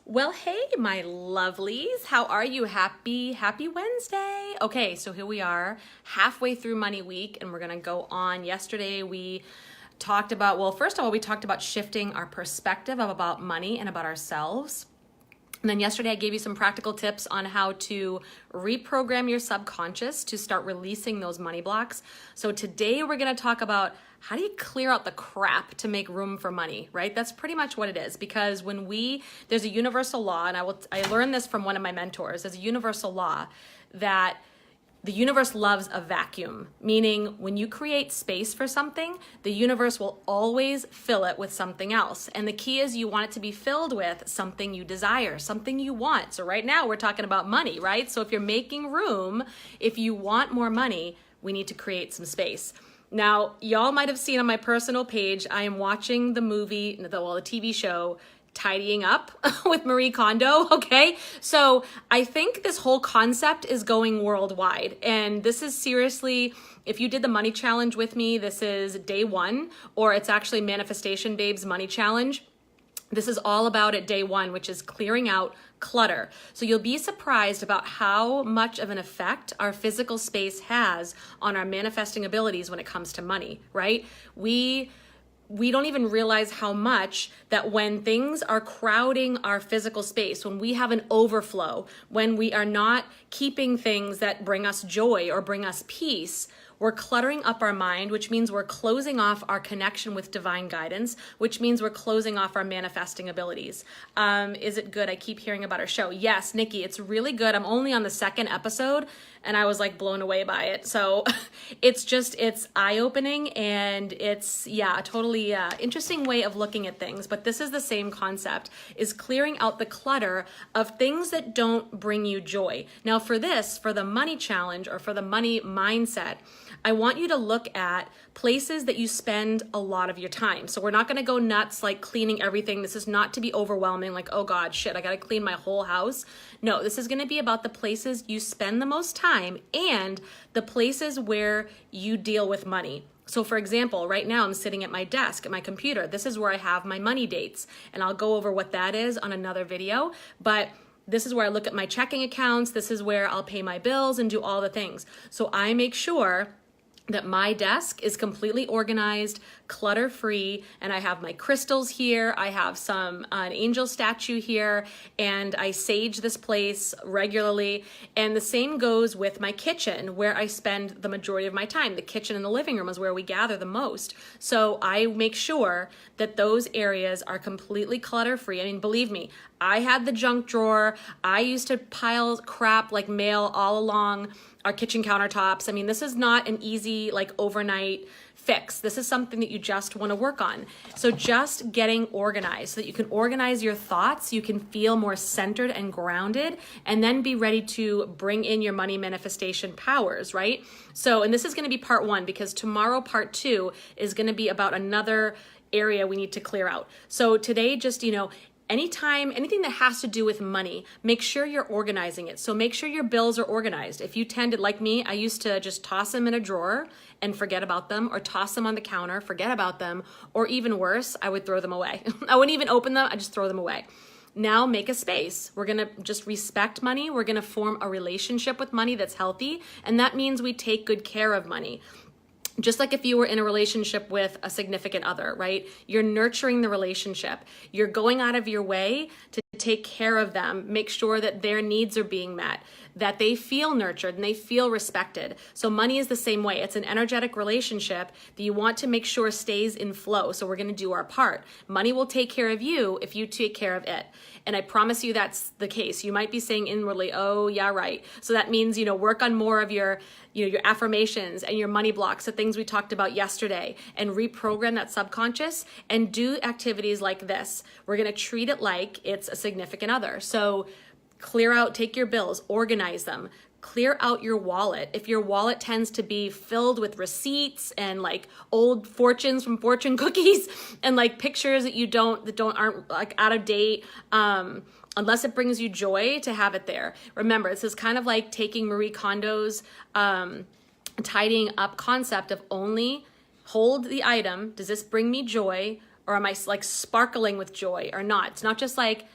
Well, hey, my lovelies. How are you? Happy Wednesday. Okay, so here we are, halfway through Money Week, and we're going to go on. Yesterday, we talked about, well, first of all, we talked about shifting our perspective of about money and about ourselves. And then yesterday, I gave you some practical tips on how to reprogram your subconscious to start releasing those money blocks. So today, we're going to talk about how do you clear out the crap to make room for money, right? That's pretty much what it is. Because there's a universal law, and I learned this from one of my mentors. There's a universal law that the universe loves a vacuum, meaning when you create space for something, the universe will always fill it with something else. And the key is you want it to be filled with something you desire, something you want. So right now we're talking about money, right? So if you're making room, if you want more money, we need to create some space. Now, y'all might have seen on my personal page, I am watching the TV show, Tidying Up with Marie Kondo, okay? So I think this whole concept is going worldwide. And this is seriously, if you did the money challenge with me, this is day one, or it's actually Manifestation Babes Money Challenge. This is all about it day one, which is clearing out clutter. So you'll be surprised about how much of an effect our physical space has on our manifesting abilities when it comes to money, right? We don't even realize how much that when things are crowding our physical space, when we have an overflow, when we are not keeping things that bring us joy or bring us peace, we're cluttering up our mind, which means we're closing off our connection with divine guidance, which means we're closing off our manifesting abilities. Is it good? I keep hearing about our show. Yes, Nikki, it's really good. I'm only on the second episode and I was like blown away by it. So it's eye-opening and it's, a totally interesting way of looking at things. But this is the same concept, is clearing out the clutter of things that don't bring you joy. Now for the money challenge or for the money mindset, I want you to look at places that you spend a lot of your time. So we're not going to go nuts like cleaning everything. This is not to be overwhelming, like, oh God, shit, I got to clean my whole house. No, this is going to be about the places you spend the most time and the places where you deal with money. So for example, right now I'm sitting at my desk, at my computer. This is where I have my money dates, and I'll go over what that is on another video. But this is where I look at my checking accounts. This is where I'll pay my bills and do all the things. So I make sure that my desk is completely organized, clutter-free, and I have my crystals here. I have an angel statue here, and I sage this place regularly. And the same goes with my kitchen, where I spend the majority of my time. The kitchen and the living room is where we gather the most. So I make sure that those areas are completely clutter-free. I mean, believe me, I had the junk drawer. I used to pile crap like mail all along our kitchen countertops. I mean, this is not an easy, like, overnight fix. This is something that you just want to work on. So just getting organized so that you can organize your thoughts, you can feel more centered and grounded, and then be ready to bring in your money manifestation powers, right? So, and this is going to be part one, because tomorrow part two is going to be about another area we need to clear out. So today, just, anything that has to do with money, make sure you're organizing it. So make sure your bills are organized. If you tend to, like me, I used to just toss them in a drawer and forget about them, or toss them on the counter, forget about them, or even worse, I would throw them away. I wouldn't even open them, I just throw them away. Now make a space. We're gonna just respect money. We're gonna form a relationship with money that's healthy, and that means we take good care of money. Just like if you were in a relationship with a significant other, right? You're nurturing the relationship. You're going out of your way to take care of them, make sure that their needs are being met, that they feel nurtured and they feel respected. So money is the same way. It's an energetic relationship that you want to make sure stays in flow. So we're going to do our part. Money will take care of you if you take care of it. And I promise you that's the case. You might be saying inwardly, oh yeah, right. So that means, work on more of your affirmations and your money blocks, the things we talked about yesterday, and reprogram that subconscious and do activities like this. We're going to treat it like it's a significant other. So take your bills, organize them, clear out your wallet. If your wallet tends to be filled with receipts and like old fortunes from fortune cookies and like pictures that aren't like out of date, unless it brings you joy to have it there. Remember, this is kind of like taking Marie Kondo's tidying up concept of only hold the item. Does this bring me joy? Or am I like sparkling with joy or not? It's not just like,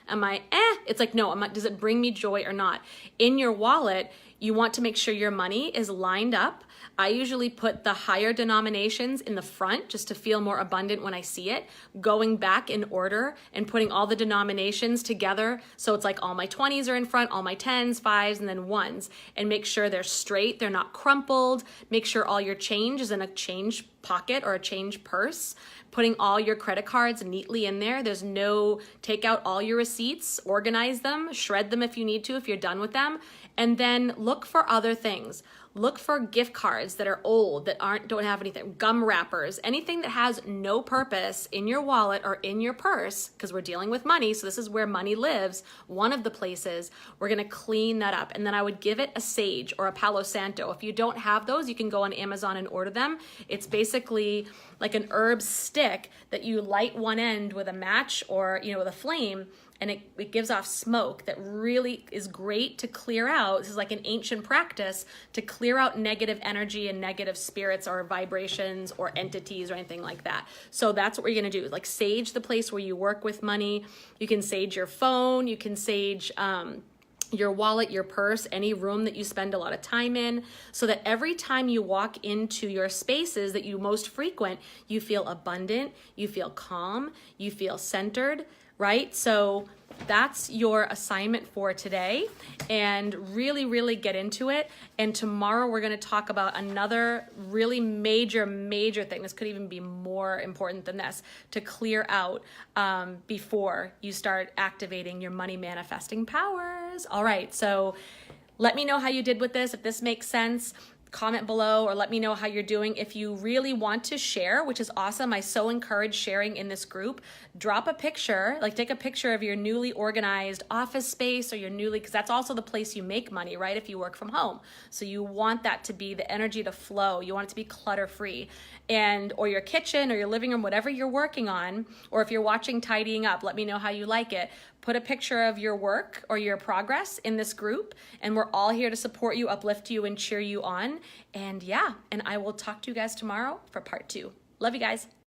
It's like, no, does it bring me joy or not? In your wallet, you want to make sure your money is lined up. I usually put the higher denominations in the front just to feel more abundant when I see it, going back in order and putting all the denominations together. So it's like all my 20s are in front, all my 10s, 5s, and then 1s, and make sure they're straight, they're not crumpled. Make sure all your change is in a change pocket or a change purse, putting all your credit cards neatly in there. There's no, take out all your receipts, organize them, shred them if you need to, if you're done with them, and then look for other things. Look for gift cards that are old, that don't have anything, gum wrappers, anything that has no purpose in your wallet or in your purse, because we're dealing with money, so this is where money lives, one of the places. We're gonna clean that up, and then I would give it a sage or a Palo Santo. If you don't have those, you can go on Amazon and order them. It's basically like an herb stick that you light one end with a match or with a flame, and it gives off smoke that really is great to clear out. This is like an ancient practice to clear out negative energy and negative spirits or vibrations or entities or anything like that. So that's what we're gonna do, like sage the place where you work with money. You can sage your phone, you can sage your wallet, your purse, any room that you spend a lot of time in, so that every time you walk into your spaces that you most frequent, you feel abundant, you feel calm, you feel centered, right? So that's your assignment for today, and really, really get into it. And tomorrow we're going to talk about another really major thing. This could even be more important than this, to clear out before you start activating your money manifesting powers. All right, so let me know how you did with this. If this makes sense, comment below or let me know how you're doing. If you really want to share, which is awesome, I so encourage sharing in this group, drop a picture, like take a picture of your newly organized office space or your because that's also the place you make money, right? If you work from home. So you want that to be the energy to flow. You want it to be clutter free, or your kitchen or your living room, whatever you're working on, or if you're watching Tidying Up, let me know how you like it. Put a picture of your work or your progress in this group, and we're all here to support you, uplift you, and cheer you on. And yeah, and I will talk to you guys tomorrow for part 2. Love you guys.